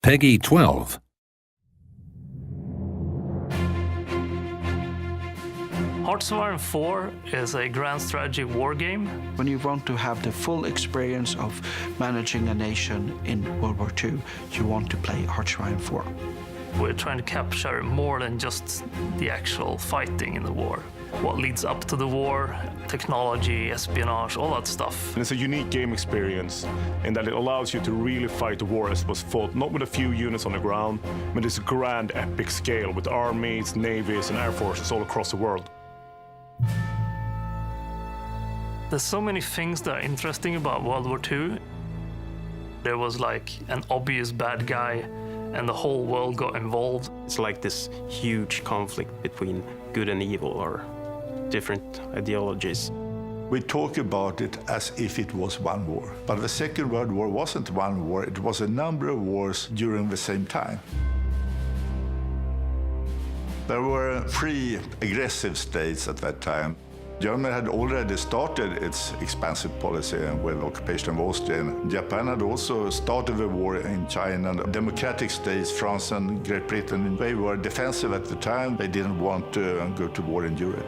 Peggy 12. Hearts of Iron 4 is a grand strategy war game. When you want to have the full experience of managing a nation in World War II, you want to play Hearts of Iron 4. We're trying to capture more than just the actual fighting in the war. What leads up to the war, technology, espionage, all that stuff. And it's a unique game experience in that it allows you to really fight the war as it was fought, not with a few units on the ground, but this grand epic scale with armies, navies, and air forces all across the world. There's so many things that are interesting about World War II. There was like an obvious bad guy and the whole world got involved. It's like this huge conflict between good and evil or different ideologies. We talk about it as if it was one war. But the Second World War wasn't one war, it was a number of wars during the same time. There were 3 aggressive states at that time. Germany had already started its expansive policy with occupation of Austria. Japan had also started the war in China. Democratic states, France and Great Britain, they were defensive at the time. They didn't want to go to war in Europe.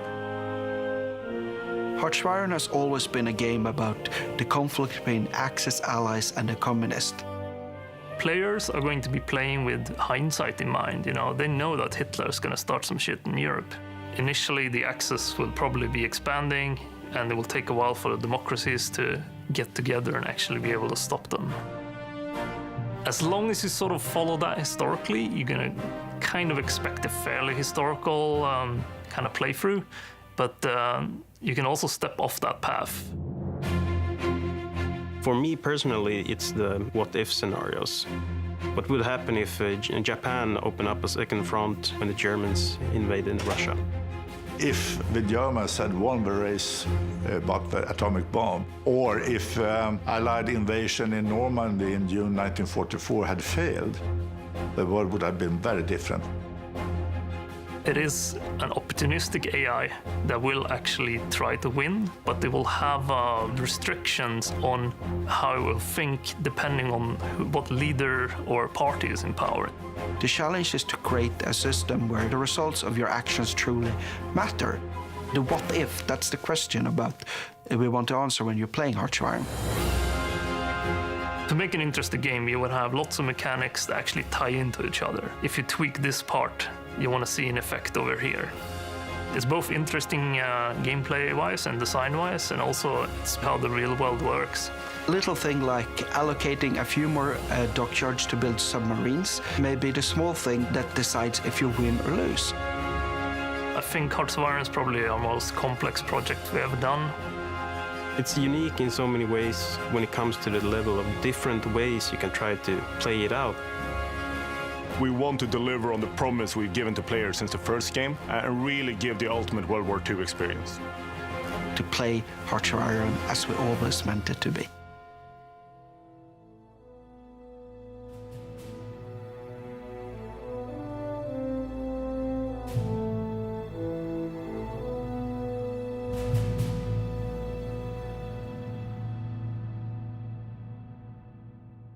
Hearts of Iron has always been a game about the conflict between Axis allies and the communists. Players are going to be playing with hindsight in mind. You know, they know that Hitler is going to start some shit in Europe. Initially, the Axis will probably be expanding, and it will take a while for the democracies to get together and actually be able to stop them. As long as you sort of follow that historically, you're going to kind of expect a fairly historical kind of playthrough, but you can also step off that path. For me personally, it's the what-if scenarios. What would happen if Japan opened up a second front when the Germans invaded Russia? If the Germans had won the race about the atomic bomb, or if Allied invasion in Normandy in June 1944 had failed, the world would have been very different. It is an opportunistic AI that will actually try to win, but they will have restrictions on how it will think depending on what leader or party is in power. The challenge is to create a system where the results of your actions truly matter. The what if, that's the question about we want to answer when you're playing Hearts of Iron. To make an interesting game, you would have lots of mechanics that actually tie into each other. If you tweak this part, you want to see an effect over here. It's both interesting gameplay-wise and design-wise, and also it's how the real world works. A little thing like allocating a few more dockyards to build submarines may be the small thing that decides if you win or lose. I think Hearts of Iron is probably our most complex project we ever done. It's unique in so many ways when it comes to the level of different ways you can try to play it out. We want to deliver on the promise we've given to players since the first game and really give the ultimate World War II experience. To play Hearts of Iron as we always meant it to be.